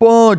5,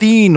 3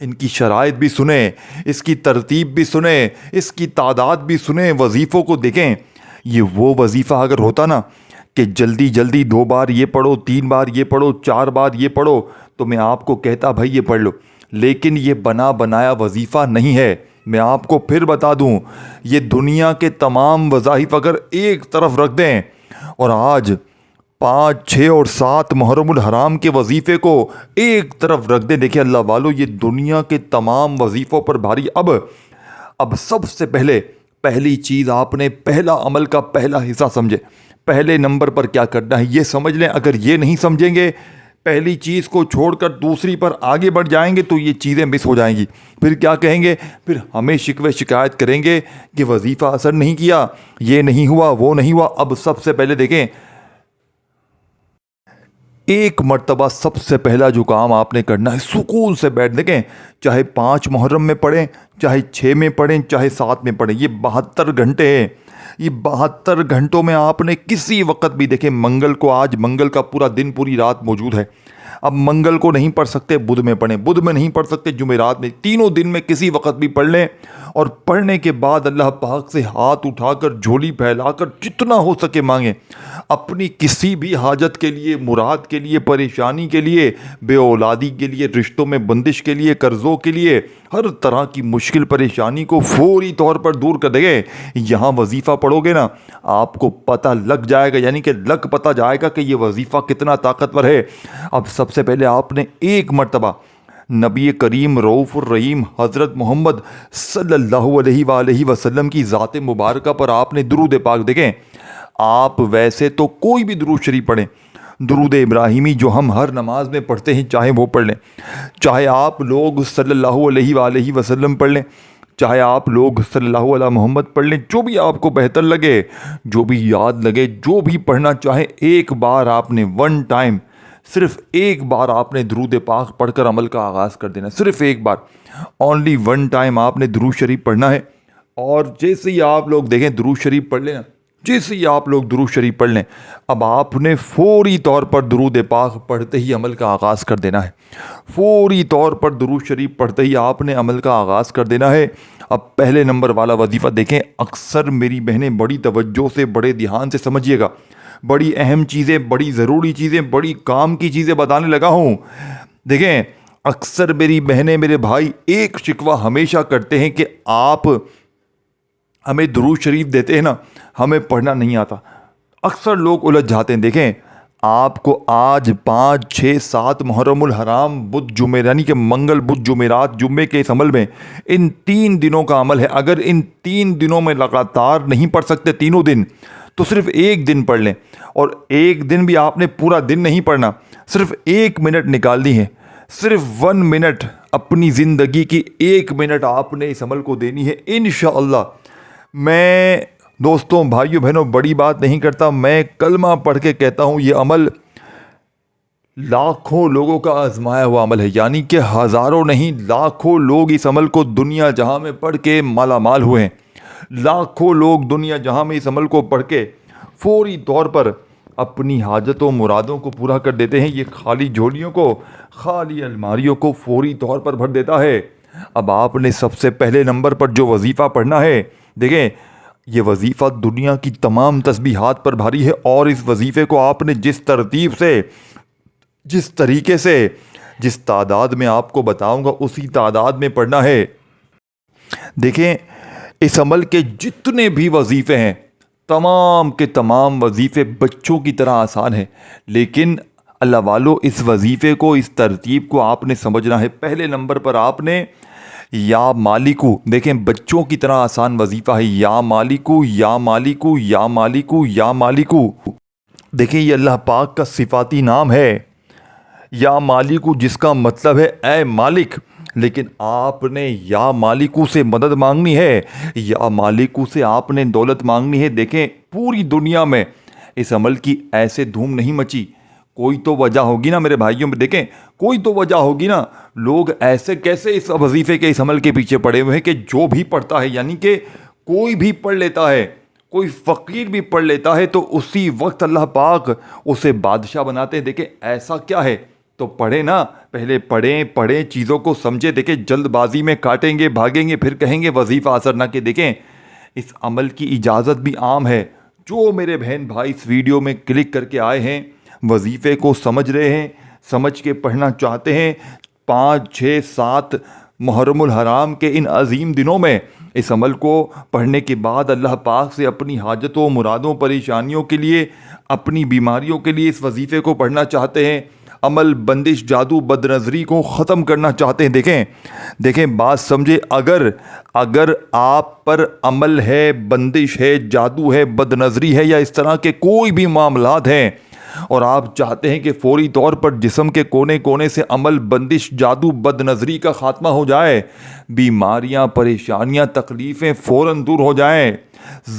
ان کی شرائط بھی سنیں، اس کی ترتیب بھی سنیں، اس کی تعداد بھی سنیں، وظیفوں کو دیکھیں۔ یہ وہ وظیفہ اگر ہوتا نا کہ جلدی جلدی 2 بار یہ پڑھو، 3 بار یہ پڑھو، 4 بار یہ پڑھو، تو میں آپ کو کہتا بھائی یہ پڑھ لو، لیکن یہ بنا بنایا وظیفہ نہیں ہے۔ میں آپ کو پھر بتا دوں، یہ دنیا کے تمام وظائف اگر ایک طرف رکھ دیں اور آج 5، 6 اور 7 محرم الحرام کے وظیفے کو ایک طرف رکھ دیں، دیکھیں اللہ والو، یہ دنیا کے تمام وظیفوں پر بھاری۔ اب سب سے پہلی چیز آپ نے پہلا عمل کا پہلا حصہ سمجھے، پہلے نمبر پر کیا کرنا ہے یہ سمجھ لیں۔ اگر یہ نہیں سمجھیں گے، پہلی چیز کو چھوڑ کر دوسری پر آگے بڑھ جائیں گے تو یہ چیزیں مس ہو جائیں گی۔ پھر کیا کہیں گے؟ پھر ہمیں شکوے شکایت کریں گے کہ وظیفہ اثر نہیں کیا، یہ نہیں ہوا، وہ نہیں ہوا۔ اب سب سے پہلے دیکھیں، ایک مرتبہ سب سے پہلا جو کام آپ نے کرنا ہے، سکون سے بیٹھ، دیکھیں چاہے 5 محرم میں پڑھیں، چاہے 6 میں پڑھیں، چاہے 7 میں پڑھیں، یہ 72 گھنٹے ہیں۔ یہ 72 گھنٹوں میں آپ نے کسی وقت بھی، دیکھیں منگل کو، آج منگل کا پورا دن پوری رات موجود ہے، اب منگل کو نہیں پڑھ سکتے بدھ میں پڑھیں، بدھ میں نہیں پڑھ سکتے جمعرات میں، تینوں دن میں کسی وقت بھی پڑھ لیں، اور پڑھنے کے بعد اللہ پاک سے ہاتھ اٹھا کر جھولی پھیلا کر جتنا ہو سکے مانگیں، اپنی کسی بھی حاجت کے لیے، مراد کے لیے، پریشانی کے لیے، بے اولادی کے لیے، رشتوں میں بندش کے لیے، قرضوں کے لیے، ہر طرح کی مشکل پریشانی کو فوری طور پر دور کر دے گے۔ یہاں وظیفہ پڑھو گے نا، آپ کو پتہ لگ جائے گا، یعنی کہ لگ پتہ جائے گا کہ یہ وظیفہ کتنا طاقتور ہے۔ اب سب سے پہلے آپ نے ایک مرتبہ نبی کریم رؤوف الرحیم حضرت محمد صلی اللہ علیہ وآلہ وسلم کی ذات مبارکہ پر آپ نے درود پاک، دیکھیں آپ ویسے تو کوئی بھی درود شریف پڑھیں، درود ابراہیمی جو ہم ہر نماز میں پڑھتے ہیں چاہے وہ پڑھ لیں، چاہے آپ لوگ صلی اللہ علیہ وآلہ وسلم پڑھ لیں، چاہے آپ لوگ صلی اللہ علیہ محمد پڑھ لیں، جو بھی آپ کو بہتر لگے، جو بھی یاد لگے، جو بھی پڑھنا چاہے، ایک بار آپ نے ون ٹائم، صرف ایک بار آپ نے درود پاک پڑھ کر عمل کا آغاز کر دینا، صرف ایک بار، اونلی ون ٹائم آپ نے درود شریف پڑھنا ہے۔ اور جیسے ہی آپ لوگ دیکھیں درود شریف پڑھ لینا، جیسے ہی آپ لوگ درود شریف پڑھ لیں، اب آپ نے فوری طور پر درود پاک پڑھتے ہی عمل کا آغاز کر دینا ہے، فوری طور پر درود شریف پڑھتے ہی آپ نے عمل کا آغاز کر دینا ہے۔ اب پہلے نمبر والا وظیفہ دیکھیں، اکثر میری بہنیں بڑی توجہ سے، بڑے دھیان سے سمجھیے گا، بڑی اہم چیزیں، بڑی ضروری چیزیں، بڑی کام کی چیزیں بتانے لگا ہوں۔ دیکھیں اکثر میری بہنیں، میرے بھائی ایک شکوہ ہمیشہ کرتے ہیں کہ آپ ہمیں درود شریف دیتے ہیں نا، ہمیں پڑھنا نہیں آتا۔ اکثر لوگ الجھ جاتے ہیں۔ دیکھیں آپ کو آج 5، 6، 7 محرم الحرام بدھ جمعہ، یعنی کہ منگل بدھ جمعرات جمعے کے اس عمل میں، ان 3 دنوں کا عمل ہے، اگر ان 3 دنوں میں لگاتار نہیں پڑھ سکتے تینوں دن، تو صرف ایک دن پڑھ لیں، اور ایک دن بھی آپ نے پورا دن نہیں پڑھنا، صرف 1 منٹ نکالنی ہے، صرف 1 منٹ، اپنی زندگی کی 1 منٹ آپ نے اس عمل کو دینی ہے انشاءاللہ۔ میں دوستوں، بھائیوں، بہنوں، بڑی بات نہیں کرتا، میں کلمہ پڑھ کے کہتا ہوں یہ عمل لاکھوں لوگوں کا آزمایا ہوا عمل ہے، یعنی کہ ہزاروں نہیں، لاکھوں لوگ اس عمل کو دنیا جہاں میں پڑھ کے مالا مال ہوئے ہیں، لاکھوں لوگ دنیا جہاں میں اس عمل کو پڑھ کے فوری طور پر اپنی حاجتوں مرادوں کو پورا کر دیتے ہیں۔ یہ خالی جھولیوں کو، خالی الماریوں کو فوری طور پر بھر دیتا ہے۔ اب آپ نے سب سے پہلے نمبر پر جو وظیفہ پڑھنا ہے، دیکھیں یہ وظیفہ دنیا کی تمام تسبیحات پر بھاری ہے، اور اس وظیفے کو آپ نے جس ترتیب سے، جس طریقے سے، جس تعداد میں آپ کو بتاؤں گا اسی تعداد میں پڑھنا ہے۔ دیکھیں اس عمل کے جتنے بھی وظیفے ہیں، تمام کے تمام وظیفے بچوں کی طرح آسان ہیں، لیکن اللہ والو اس وظیفے کو، اس ترتیب کو آپ نے سمجھنا ہے۔ پہلے نمبر پر آپ نے یا مالکو، دیکھیں بچوں کی طرح آسان وظیفہ ہے، یا مالکو، یا مالکو، یا مالکو، یا مالکو۔ دیکھیں یہ اللہ پاک کا صفاتی نام ہے، یا مالکو، جس کا مطلب ہے اے مالک، لیکن آپ نے یا مالکو سے مدد مانگنی ہے، یا مالکو سے آپ نے دولت مانگنی ہے۔ دیکھیں پوری دنیا میں اس عمل کی ایسے دھوم نہیں مچی، کوئی تو وجہ ہوگی نا میرے بھائیوں میں، دیکھیں کوئی تو وجہ ہوگی نا، لوگ ایسے کیسے اس وظیفے کے، اس عمل کے پیچھے پڑے ہوئے ہیں کہ جو بھی پڑھتا ہے، یعنی کہ کوئی بھی پڑھ لیتا ہے، کوئی فقیر بھی پڑھ لیتا ہے تو اسی وقت اللہ پاک اسے بادشاہ بناتے ہیں۔ دیکھیں ایسا کیا ہے تو پڑھیں نا، پہلے پڑھیں چیزوں کو سمجھیں. دیکھیں جلد بازی میں کاٹیں گے بھاگیں گے پھر کہیں گے وظیفہ اثر نہ کہ. دیکھیں اس عمل کی اجازت بھی عام ہے. جو میرے بہن بھائی اس ویڈیو میں کلک کر کے آئے ہیں وظیفے کو سمجھ رہے ہیں، سمجھ کے پڑھنا چاہتے ہیں، 5 6 7 محرم الحرام کے ان عظیم دنوں میں اس عمل کو پڑھنے کے بعد اللہ پاک سے اپنی حاجتوں مرادوں پریشانیوں کے لیے، اپنی بیماریوں کے لیے اس وظیفے کو پڑھنا چاہتے ہیں، عمل بندش جادو بد نظری کو ختم کرنا چاہتے ہیں. دیکھیں بات سمجھے، اگر آپ پر عمل ہے، بندش ہے، جادو ہے، بد نظری ہے یا اس طرح کے کوئی بھی معاملات ہیں اور آپ چاہتے ہیں کہ فوری طور پر جسم کے کونے کونے سے عمل بندش جادو بد نظری کا خاتمہ ہو جائے، بیماریاں پریشانیاں تکلیفیں فوراً دور ہو جائیں،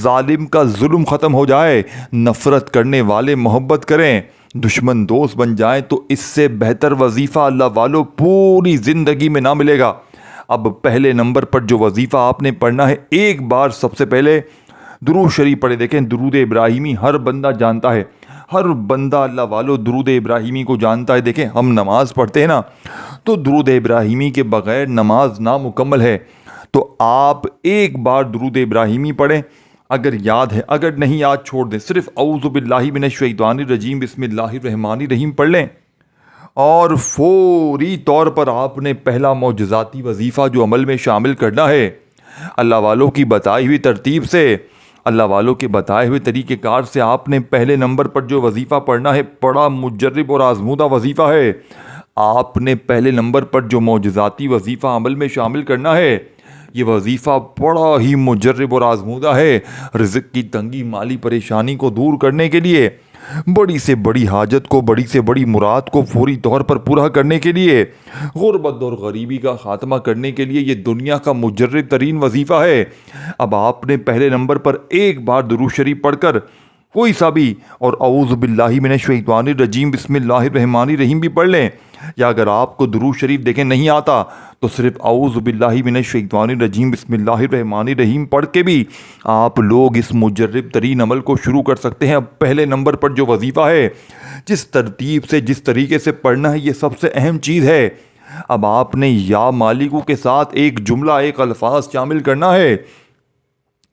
ظالم کا ظلم ختم ہو جائے، نفرت کرنے والے محبت کریں، دشمن دوست بن جائیں، تو اس سے بہتر وظیفہ اللہ والو پوری زندگی میں نہ ملے گا. اب پہلے نمبر پر جو وظیفہ آپ نے پڑھنا ہے، ایک بار سب سے پہلے درود شریف پڑھے. دیکھیں درود ابراہیمی ہر بندہ جانتا ہے، ہر بندہ اللہ والو درود ابراہیمی کو جانتا ہے. دیکھیں ہم نماز پڑھتے ہیں نا، تو درود ابراہیمی کے بغیر نماز نامکمل ہے. تو آپ ایک بار درود ابراہیمی پڑھیں، اگر یاد ہے، اگر نہیں یاد چھوڑ دیں، صرف اعوذ باللہ من الشیطان الرجیم بسم اللہ الرحمن الرحیم پڑھ لیں اور فوری طور پر آپ نے پہلا معجزاتی وظیفہ جو عمل میں شامل کرنا ہے، اللہ والوں کی بتائی ہوئی ترتیب سے، اللہ والوں کے بتائے ہوئے طریقہ کار سے آپ نے پہلے نمبر پر جو وظیفہ پڑھنا ہے، بڑا مجرب اور آزمودہ وظیفہ ہے. آپ نے پہلے نمبر پر جو معجزاتی وظیفہ عمل میں شامل کرنا ہے، یہ وظیفہ بڑا ہی مجرب اور آزمودہ ہے. رزق کی تنگی مالی پریشانی کو دور کرنے کے لیے، بڑی سے بڑی حاجت کو، بڑی سے بڑی مراد کو فوری طور پر پورا کرنے کے لیے، غربت اور غریبی کا خاتمہ کرنے کے لیے، یہ دنیا کا مجرب ترین وظیفہ ہے. اب آپ نے پہلے نمبر پر ایک بار درود شریف پڑھ کر کوئی سا بھی اور اعوذ باللہ من الشیطان الرجیم بسم اللہ الرحمن الرحیم بھی پڑھ لیں، یا اگر آپ کو درود شریف دیکھیں نہیں آتا تو صرف اعوذ باللہ من الشیطان الرجیم بسم اللہ الرحمن الرحیم پڑھ کے بھی آپ لوگ اس مجرب ترین عمل کو شروع کر سکتے ہیں. اب پہلے نمبر پر جو وظیفہ ہے، جس ترتیب سے جس طریقے سے پڑھنا ہے، یہ سب سے اہم چیز ہے. اب آپ نے یا مالکو کے ساتھ ایک جملہ، ایک الفاظ شامل کرنا ہے،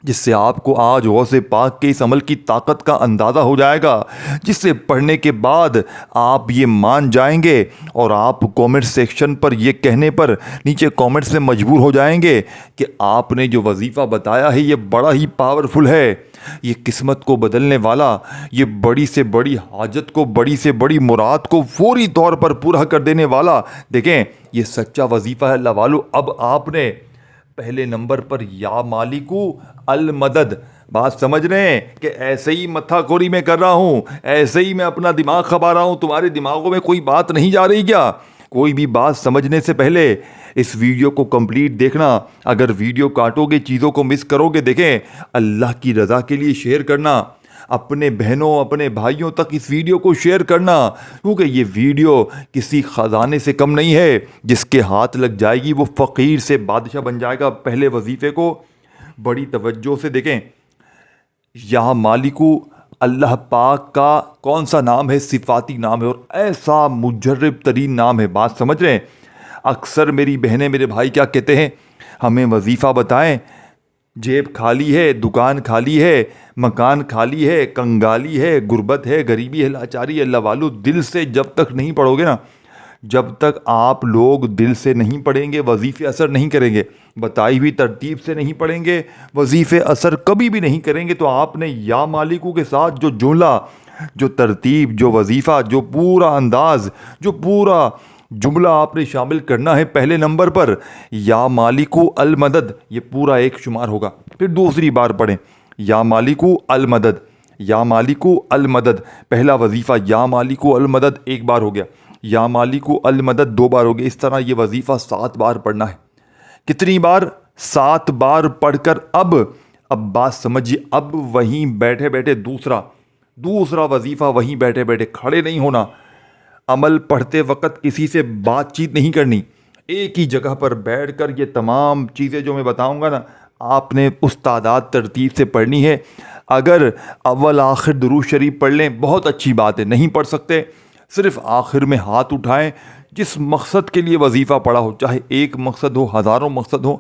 جس سے آپ کو آج غوث پاک کے اس عمل کی طاقت کا اندازہ ہو جائے گا، جس سے پڑھنے کے بعد آپ یہ مان جائیں گے اور آپ کومنٹ سیکشن پر یہ کہنے پر نیچے کومنٹس میں مجبور ہو جائیں گے کہ آپ نے جو وظیفہ بتایا ہے یہ بڑا ہی پاورفل ہے، یہ قسمت کو بدلنے والا، یہ بڑی سے بڑی حاجت کو، بڑی سے بڑی مراد کو فوری طور پر پورا کر دینے والا. دیکھیں یہ سچا وظیفہ ہے اللہ والو. اب آپ نے پہلے نمبر پر یا مالکو المدد، بات سمجھ رہے ہیں کہ ایسے ہی متھا کوری میں کر رہا ہوں، ایسے ہی میں اپنا دماغ کھپا رہا ہوں، تمہارے دماغوں میں کوئی بات نہیں جا رہی کیا؟ کوئی بھی بات سمجھنے سے پہلے اس ویڈیو کو کمپلیٹ دیکھنا. اگر ویڈیو کاٹو گے، چیزوں کو مس کرو گے، دیکھیں اللہ کی رضا کے لیے شیئر کرنا، اپنے بہنوں اپنے بھائیوں تک اس ویڈیو کو شیئر کرنا، کیونکہ یہ ویڈیو کسی خزانے سے کم نہیں ہے. جس کے ہاتھ لگ جائے گی وہ فقیر سے بادشاہ بن جائے گا. پہلے وظیفے کو بڑی توجہ سے دیکھیں. یا مالکو اللہ پاک کا کون سا نام ہے؟ صفاتی نام ہے اور ایسا مجرب ترین نام ہے. بات سمجھ رہے ہیں؟ اکثر میری بہنیں میرے بھائی کیا کہتے ہیں، ہمیں وظیفہ بتائیں، جیب خالی ہے، دکان خالی ہے، مکان خالی ہے، کنگالی ہے، غربت ہے، غریبی ہے، لاچاری ہے. اللہ والو دل سے جب تک نہیں پڑھو گے نا، جب تک آپ لوگ دل سے نہیں پڑھیں گے وظیفے اثر نہیں کریں گے. بتائی ہوئی ترتیب سے نہیں پڑھیں گے وظیفے اثر کبھی بھی نہیں کریں گے. تو آپ نے یا مالکو کے ساتھ جو جملہ، جو ترتیب، جو وظیفہ، جو پورا انداز، جو پورا جملہ آپ نے شامل کرنا ہے پہلے نمبر پر، یا مالکو المدد، یہ پورا ایک شمار ہوگا. پھر دوسری بار پڑھیں یا مالکو المدد، یا مالکو المدد. پہلا وظیفہ یا مالکو المدد ایک بار ہو گیا، یا مالکو المدد 2 بار ہو گیا. اس طرح یہ وظیفہ 7 بار پڑھنا ہے. کتنی بار؟ 7 بار پڑھ کر اب بات سمجھیے، اب وہیں بیٹھے بیٹھے دوسرا وظیفہ، وہیں بیٹھے بیٹھے، کھڑے نہیں ہونا. عمل پڑھتے وقت کسی سے بات چیت نہیں کرنی، ایک ہی جگہ پر بیٹھ کر یہ تمام چیزیں جو میں بتاؤں گا نا، آپ نے استادات ترتیب سے پڑھنی ہے. اگر اول آخر درود شریف پڑھ لیں بہت اچھی بات ہے، نہیں پڑھ سکتے صرف آخر میں ہاتھ اٹھائیں جس مقصد کے لیے وظیفہ پڑا ہو، چاہے ایک مقصد ہو، ہزاروں مقصد ہو،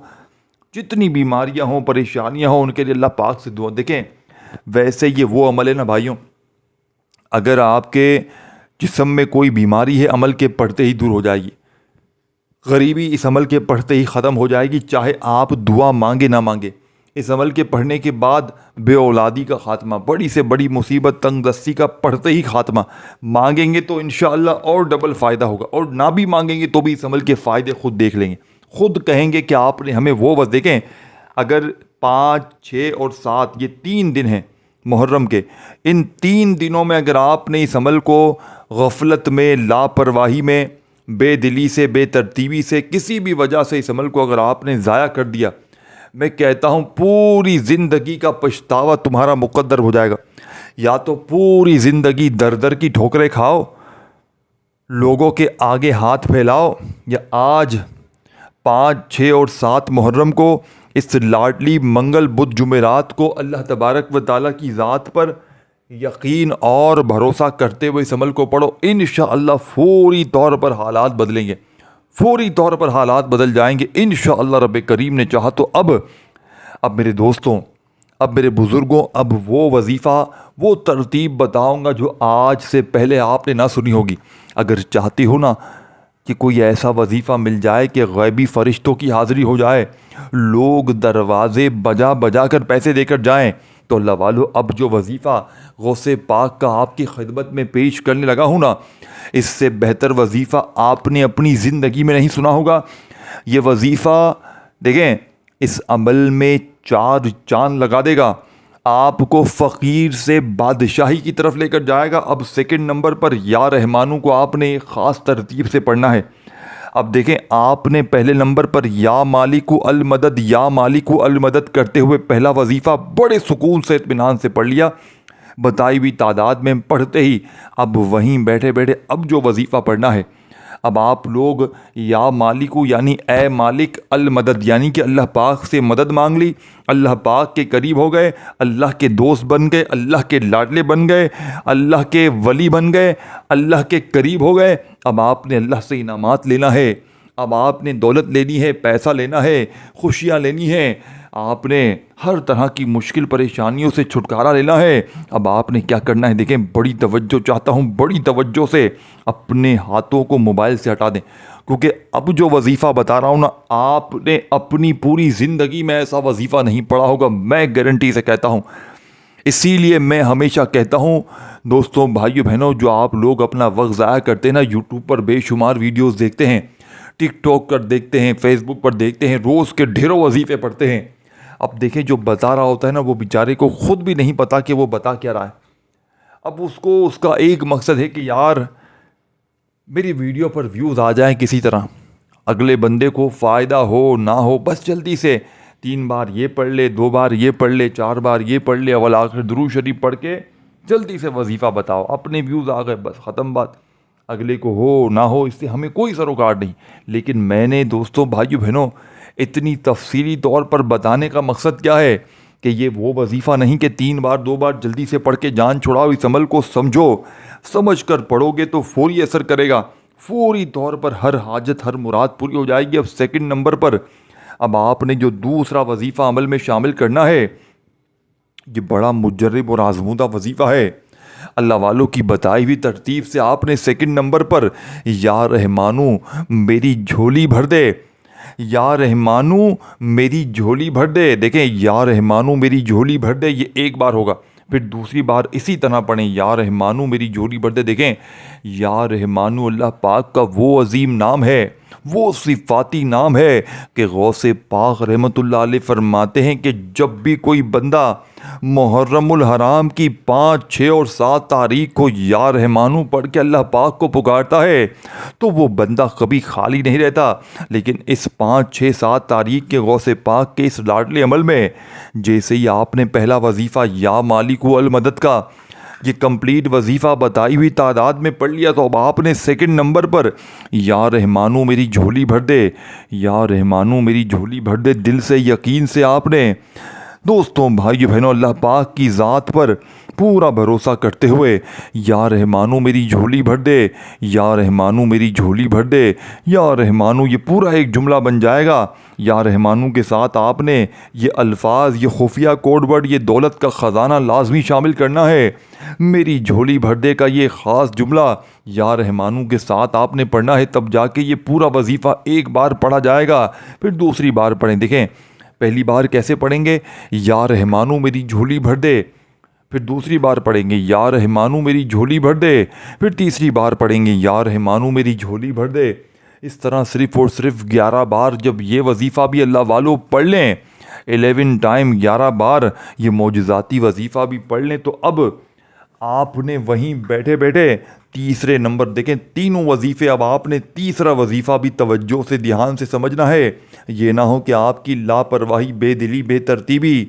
جتنی بیماریاں ہوں، پریشانیاں ہوں، ان کے لیے اللہ پاک سے دعا. دیکھیں ویسے یہ وہ عمل ہے نا بھائیوں، اگر آپ کے جسم میں کوئی بیماری ہے عمل کے پڑھتے ہی دور ہو جائے گی، غریبی اس عمل کے پڑھتے ہی ختم ہو جائے گی، چاہے آپ دعا مانگے نہ مانگے. اس عمل کے پڑھنے کے بعد بے اولادی کا خاتمہ، بڑی سے بڑی مصیبت تنگ دستی کا پڑھتے ہی خاتمہ. مانگیں گے تو انشاءاللہ اور ڈبل فائدہ ہوگا، اور نہ بھی مانگیں گے تو بھی اس عمل کے فائدے خود دیکھ لیں گے، خود کہیں گے کہ آپ نے ہمیں وہ وقت. دیکھیں اگر 5، 6 اور 7 یہ 3 دن ہیں محرم کے، ان 3 دنوں میں اگر آپ نے اس عمل کو غفلت میں، لاپرواہی میں، بے دلی سے، بے ترتیبی سے، کسی بھی وجہ سے اس عمل کو اگر آپ نے ضائع کر دیا، میں کہتا ہوں پوری زندگی کا پچھتاوا تمہارا مقدر ہو جائے گا. یا تو پوری زندگی در در کی ٹھوکریں کھاؤ، لوگوں کے آگے ہاتھ پھیلاؤ، یا آج 5، 6 اور 7 محرم کو اس لاڈلی منگل بدھ جمعرات کو اللہ تبارک و تعالیٰ کی ذات پر یقین اور بھروسہ کرتے ہوئے اس عمل کو پڑھو. انشاءاللہ فوری طور پر حالات بدلیں گے، فوری طور پر حالات بدل جائیں گے انشاءاللہ رب کریم نے چاہا تو. اب میرے دوستوں، اب میرے بزرگوں، اب وہ وظیفہ، وہ ترتیب بتاؤں گا جو آج سے پہلے آپ نے نہ سنی ہوگی. اگر چاہتی ہو نا کہ کوئی ایسا وظیفہ مل جائے کہ غیبی فرشتوں کی حاضری ہو جائے، لوگ دروازے بجا بجا کر پیسے دے کر جائیں، تو اللہ والو اب جو وظیفہ غوث پاک کا آپ کی خدمت میں پیش کرنے لگا ہوں نا، اس سے بہتر وظیفہ آپ نے اپنی زندگی میں نہیں سنا ہوگا. یہ وظیفہ دیکھیں اس عمل میں 4 چاند لگا دے گا، آپ کو فقیر سے بادشاہی کی طرف لے کر جائے گا. اب سیکنڈ نمبر پر یا رحمانو کو آپ نے خاص ترتیب سے پڑھنا ہے. اب دیکھیں آپ نے پہلے نمبر پر یا مالکو المدد، یا مالکو المدد کرتے ہوئے پہلا وظیفہ بڑے سکون سے، اطمینان سے پڑھ لیا، بتائی ہوئی تعداد میں پڑھتے ہی. اب وہیں بیٹھے بیٹھے اب جو وظیفہ پڑھنا ہے، اب آپ لوگ یا مالکو یعنی اے مالک المدد، یعنی کہ اللہ پاک سے مدد مانگ لی، اللہ پاک کے قریب ہو گئے، اللہ کے دوست بن گئے، اللہ کے لاڈلے بن گئے، اللہ کے ولی بن گئے، اللہ کے قریب ہو گئے. اب آپ نے اللہ سے انعامات لینا ہے، اب آپ نے دولت لینی ہے، پیسہ لینا ہے، خوشیاں لینی ہیں، آپ نے ہر طرح کی مشکل پریشانیوں سے چھٹکارا لینا ہے. اب آپ نے کیا کرنا ہے؟ دیکھیں بڑی توجہ چاہتا ہوں، بڑی توجہ سے اپنے ہاتھوں کو موبائل سے ہٹا دیں، کیونکہ اب جو وظیفہ بتا رہا ہوں نا، آپ نے اپنی پوری زندگی میں ایسا وظیفہ نہیں پڑھا ہوگا، میں گارنٹی سے کہتا ہوں. اسی لیے میں ہمیشہ کہتا ہوں دوستوں، بھائیو بہنوں، جو آپ لوگ اپنا وقت ضائع کرتے ہیں نا، یوٹیوب پر بے شمار ویڈیوز دیکھتے ہیں، ٹک ٹاک پر دیکھتے ہیں، فیس بک پر دیکھتے ہیں، روز کے ڈھیروں وظیفے پڑھتے ہیں. اب دیکھیں جو بتا رہا ہوتا ہے نا، وہ بیچارے کو خود بھی نہیں پتا کہ وہ بتا کیا رہا ہے. اب اس کا ایک مقصد ہے کہ یار میری ویڈیو پر ویوز آ جائیں کسی طرح، اگلے بندے کو فائدہ ہو نہ ہو، بس جلدی سے 3 بار یہ پڑھ لے، 2 بار یہ پڑھ لے، 4 بار یہ پڑھ لے، اول آخر درود شریف پڑھ کے جلدی سے وظیفہ بتاؤ، اپنے ویوز آ گئے، بس ختم بات. اگلے کو ہو نہ ہو اس سے ہمیں کوئی سروکار نہیں. لیکن میں نے دوستوں، بھائیو بہنوں، اتنی تفصیلی طور پر بتانے کا مقصد کیا ہے کہ یہ وہ وظیفہ نہیں کہ 3 بار 2 بار جلدی سے پڑھ کے جان چھڑاؤ. اس عمل کو سمجھو، سمجھ کر پڑھو گے تو فوری اثر کرے گا، فوری طور پر ہر حاجت، ہر مراد پوری ہو جائے گی. اب سیکنڈ نمبر پر اب آپ نے جو دوسرا وظیفہ عمل میں شامل کرنا ہے، یہ بڑا مجرب اور آزمودہ وظیفہ ہے. اللہ والوں کی بتائی ہوئی ترتیب سے آپ نے سیکنڈ نمبر پر یا رحمانو میری جھولی بھر دے، یا رحمانو میری جھولی بھر دے. دیکھیں یا رحمانو میری جھولی بھر دے یہ ایک بار ہوگا، پھر دوسری بار اسی طرح پڑھیں یا رحمانو میری جھولی بھر دے. دیکھیں یا رحمانو اللہ پاک کا وہ عظیم نام ہے، وہ صفاتی نام ہے کہ غوث پاک رحمت اللہ علیہ فرماتے ہیں کہ جب بھی کوئی بندہ محرم الحرام کی 5، 6 اور 7 تاریخ کو یا رحمانو پڑھ کے اللہ پاک کو پکارتا ہے تو وہ بندہ کبھی خالی نہیں رہتا. لیکن اس 5، 6، 7 تاریخ کے غوث پاک کے اس لاڈلے عمل میں جیسے ہی آپ نے پہلا وظیفہ یا مالکو المدد کا یہ کمپلیٹ وظیفہ بتائی ہوئی تعداد میں پڑھ لیا، تو اب آپ نے سیکنڈ نمبر پر یا رحمانو میری جھولی بھر دے، یا رحمانو میری جھولی بھر دے، دل سے یقین سے آپ نے دوستوں بھائیو بہنوں، اللہ پاک کی ذات پر پورا بھروسہ کرتے ہوئے یا رحمانو میری جھولی بھر دے، یا رحمانو میری جھولی بھر دے، یا رحمانو، یہ پورا ایک جملہ بن جائے گا۔ یا رحمانو کے ساتھ آپ نے یہ الفاظ، یہ خفیہ کوڈ ورڈ، یہ دولت کا خزانہ لازمی شامل کرنا ہے۔ میری جھولی بھر دے کا یہ خاص جملہ یا رحمانو کے ساتھ آپ نے پڑھنا ہے، تب جا کے یہ پورا وظیفہ ایک بار پڑھا جائے گا۔ پھر دوسری بار پڑھیں، دیکھیں پہلی بار کیسے پڑھیں گے، یا رحمانو میری جھولی بھر دے، پھر دوسری بار پڑھیں گے یا رحمانو میری جھولی بھر دے، پھر تیسری بار پڑھیں گے یا رحمانو میری جھولی بھر دے۔ اس طرح صرف اور صرف 11 بار جب یہ وظیفہ بھی اللہ والوں پڑھ لیں، 11 ٹائم 11 بار یہ معجزاتی وظیفہ بھی پڑھ لیں، تو اب آپ نے وہیں بیٹھے بیٹھے تیسرے نمبر، دیکھیں تینوں وظیفے، اب آپ نے تیسرا وظیفہ بھی توجہ سے دھیان سے سمجھنا ہے۔ یہ نہ ہو کہ آپ کی لاپرواہی، بے دلی، بے ترتیبی،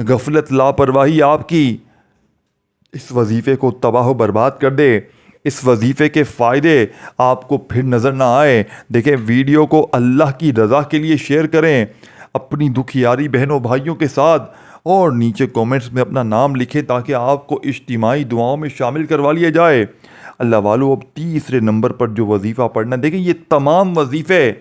غفلت، لاپرواہی آپ کی اس وظیفے کو تباہ و برباد کر دے، اس وظیفے کے فائدے آپ کو پھر نظر نہ آئے۔ دیکھیں ویڈیو کو اللہ کی رضا کے لیے شیئر کریں اپنی دکھیاری بہنوں بھائیوں کے ساتھ، اور نیچے کومنٹس میں اپنا نام لکھیں تاکہ آپ کو اجتماعی دعاؤں میں شامل کروا لیا جائے۔ اللہ والو، اب تیسرے نمبر پر جو وظیفہ پڑھنا، دیکھیں یہ تمام وظیفے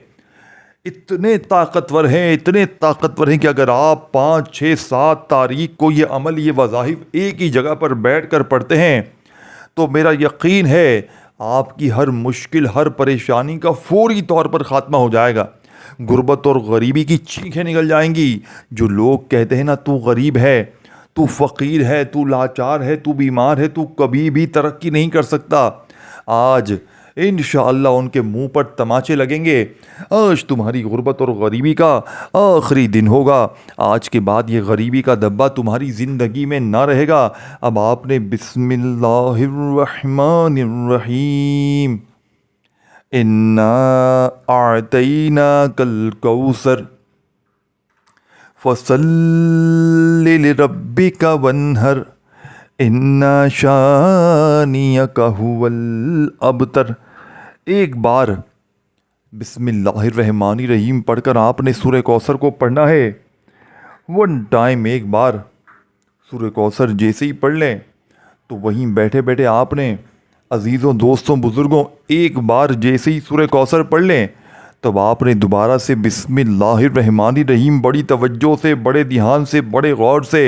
اتنے طاقتور ہیں، اتنے طاقتور ہیں کہ اگر آپ 5 6 7 تاریخ کو یہ عمل، یہ وظائف ایک ہی جگہ پر بیٹھ کر پڑھتے ہیں تو میرا یقین ہے آپ کی ہر مشکل، ہر پریشانی کا فوری طور پر خاتمہ ہو جائے گا۔ غربت اور غریبی کی چیخیں نکل جائیں گی۔ جو لوگ کہتے ہیں نا تو غریب ہے، تو فقیر ہے، تو لاچار ہے، تو بیمار ہے، تو کبھی بھی ترقی نہیں کر سکتا، آج انشاءاللہ ان کے منہ پر تماچے لگیں گے۔ آج تمہاری غربت اور غریبی کا آخری دن ہوگا۔ آج کے بعد یہ غریبی کا دبا تمہاری زندگی میں نہ رہے گا۔ اب آپ نے بسم اللہ الرحمن الرحیم، انا اعطیناک الکوثر فصل لربک وانحر ان شانئک ھو الابتر۔ ایک بار بسم اللہ الرحمن الرحیم پڑھ کر آپ نے سورہ کوثر کو پڑھنا ہے۔ 1 ٹائم ایک بار سورہ کوثر جیسے ہی پڑھ لیں تو وہیں بیٹھے بیٹھے آپ نے عزیزوں، دوستوں، بزرگوں، ایک بار جیسے ہی سورہ کوثر پڑھ لیں تب آپ نے دوبارہ سے بسم اللہ الرحمن الرحیم بڑی توجہ سے، بڑے دھیان سے، بڑے غور سے،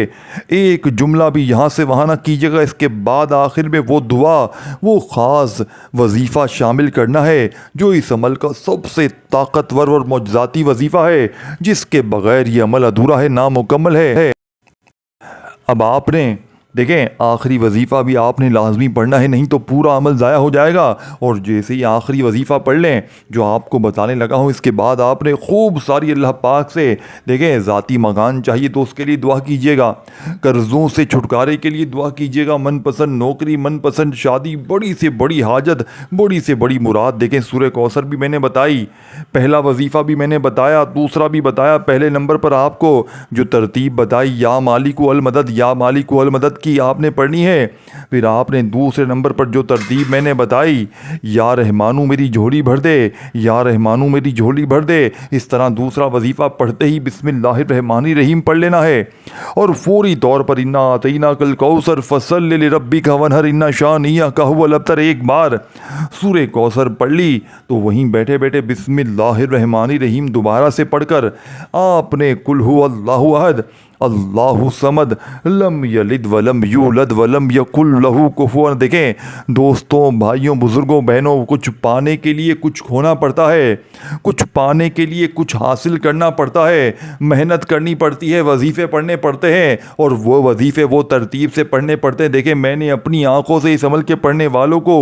ایک جملہ بھی یہاں سے وہاں نہ کیجیے گا۔ اس کے بعد آخر میں وہ دعا، وہ خاص وظیفہ شامل کرنا ہے جو اس عمل کا سب سے طاقتور اور معجزاتی وظیفہ ہے، جس کے بغیر یہ عمل ادھورا ہے، نامکمل ہے۔ اب آپ نے دیکھیں آخری وظیفہ بھی آپ نے لازمی پڑھنا ہے، نہیں تو پورا عمل ضائع ہو جائے گا۔ اور جیسے ہی آخری وظیفہ پڑھ لیں جو آپ کو بتانے لگا ہوں، اس کے بعد آپ نے خوب ساری اللہ پاک سے، دیکھیں ذاتی مکان چاہیے تو اس کے لیے دعا کیجیے گا، قرضوں سے چھٹکارے کے لیے دعا کیجیے گا، من پسند نوکری، من پسند شادی، بڑی سے بڑی حاجت، بڑی سے بڑی مراد۔ دیکھیں سورہ کوثر بھی میں نے بتائی، پہلا وظیفہ بھی میں نے بتایا، دوسرا بھی بتایا۔ پہلے نمبر پر آپ کو جو ترتیب بتائی، یا مالک المدد، یا مالک المدد کی آپ نے پڑھنی ہے۔ پھر آپ نے دوسرے نمبر پر جو ترتیب میں نے بتائی، یا رحمانو میری جھولی بھر دے، یا رحمانو میری جھولی بھر دے، اس طرح دوسرا وظیفہ پڑھتے ہی بسم اللہ الرحمن الرحیم پڑھ لینا ہے، اور فوری طور پر انا اعطیناک الکوثر فصل لربک وانحر ان شانئک ھو الابتر ایک بار سورہ کوثر پڑھ لی تو وہیں بیٹھے بیٹھے بسم اللہ الرحمن الرحیم دوبارہ سے پڑھ کر آپ نے قل ھو اللہ احد اللہ صمد لم یلد ولم یولد ولم یکن لہ کفوا۔ دیکھیں دوستوں، بھائیوں، بزرگوں، بہنوں، کچھ پانے کے لیے کچھ کھونا پڑتا ہے، کچھ پانے کے لیے کچھ حاصل کرنا پڑتا ہے، محنت کرنی پڑتی ہے، وظیفے پڑھنے پڑتے ہیں، اور وہ وظیفے وہ ترتیب سے پڑھنے پڑتے ہیں۔ دیکھیں میں نے اپنی آنکھوں سے اس عمل کے پڑھنے والوں کو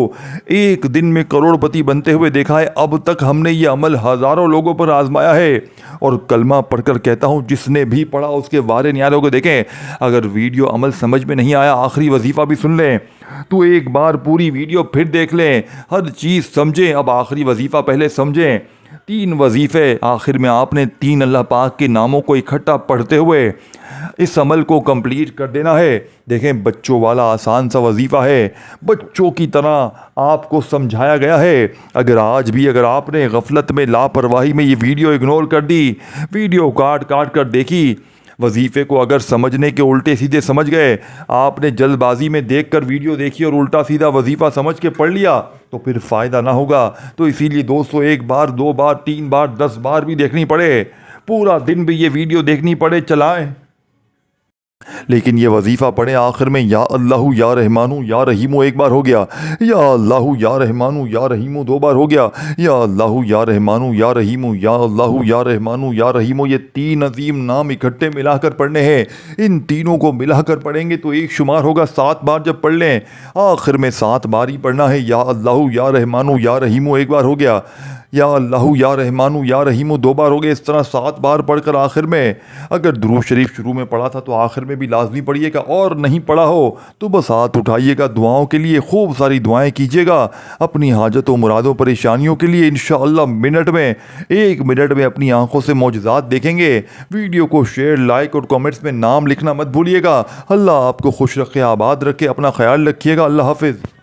ایک دن میں کروڑ پتی بنتے ہوئے دیکھا ہے۔ اب تک ہم نے یہ عمل ہزاروں لوگوں پر آزمایا ہے، اور کلمہ پڑھ کر کہتا ہوں جس نے بھی پڑھا اس کے وارے نیالوں کو دیکھیں۔ اگر ویڈیو عمل سمجھ میں نہیں آیا، آخری وظیفہ بھی سن لیں تو ایک بار پوری ویڈیو پھر دیکھ لیں، ہر چیز سمجھیں۔ اب آخری وظیفہ پہلے سمجھیں۔ 3 وظیفے آخر میں آپ نے 3 اللہ پاک کے ناموں کو اکٹھا پڑھتے ہوئے اس عمل کو کمپلیٹ کر دینا ہے۔ دیکھیں بچوں والا آسان سا وظیفہ ہے، بچوں کی طرح آپ کو سمجھایا گیا ہے۔ اگر آج بھی اگر آپ نے غفلت میں، لاپرواہی میں یہ ویڈیو اگنور کر دی، ویڈیو کاٹ کر دیکھی، وظیفے کو اگر سمجھنے کے الٹے سیدھے سمجھ گئے، آپ نے جلد بازی میں دیکھ کر ویڈیو دیکھی اور الٹا سیدھا وظیفہ سمجھ کے پڑھ لیا تو پھر فائدہ نہ ہوگا۔ تو اسی لیے دوستو، 1 بار 2 بار 3 بار 10 بار بھی دیکھنی پڑے، پورا دن بھی یہ ویڈیو دیکھنی پڑے، چلائیں، لیکن یہ وظیفہ پڑھیں آخر میں یا اللہ یا رحمانو یا رحیمو 1 بار ہو گیا، یا اللہ یا رحمانو یا رحیمو 2 بار ہو گیا، یا اللہ یا رحمانو یا رحیمو، یا اللہ یا رحمانو یا رحیمو، یہ 3 عظیم نام اکٹھے ملا کر پڑھنے ہیں۔ ان تینوں کو ملا کر پڑھیں گے تو ایک شمار ہوگا 7 بار جب پڑھ لیں، آخر میں 7 بار ہی پڑھنا ہے۔ یا اللہ یا رحمانو یا رحیمو 1 بار ہو گیا، یا اللہ یا رحمانو یا رحیمو 2 بار ہو گئے، اس طرح 7 بار پڑھ کر آخر میں اگر درود شریف شروع میں پڑھا تھا تو آخر میں بھی لازمی پڑھیے گا، اور نہیں پڑھا ہو تو بس ہاتھ اٹھائیے گا دعاؤں کے لیے، خوب ساری دعائیں کیجیے گا اپنی حاجتوں مرادوں پریشانیوں کے لیے۔ انشاءاللہ 1 منٹ میں اپنی آنکھوں سے معجزات دیکھیں گے۔ ویڈیو کو شیئر، لائک اور کمنٹس میں نام لکھنا مت بھولیے گا۔ اللہ آپ کو خوش رکھے، آباد رکھے، اپنا خیال رکھیے گا۔ اللہ حافظ۔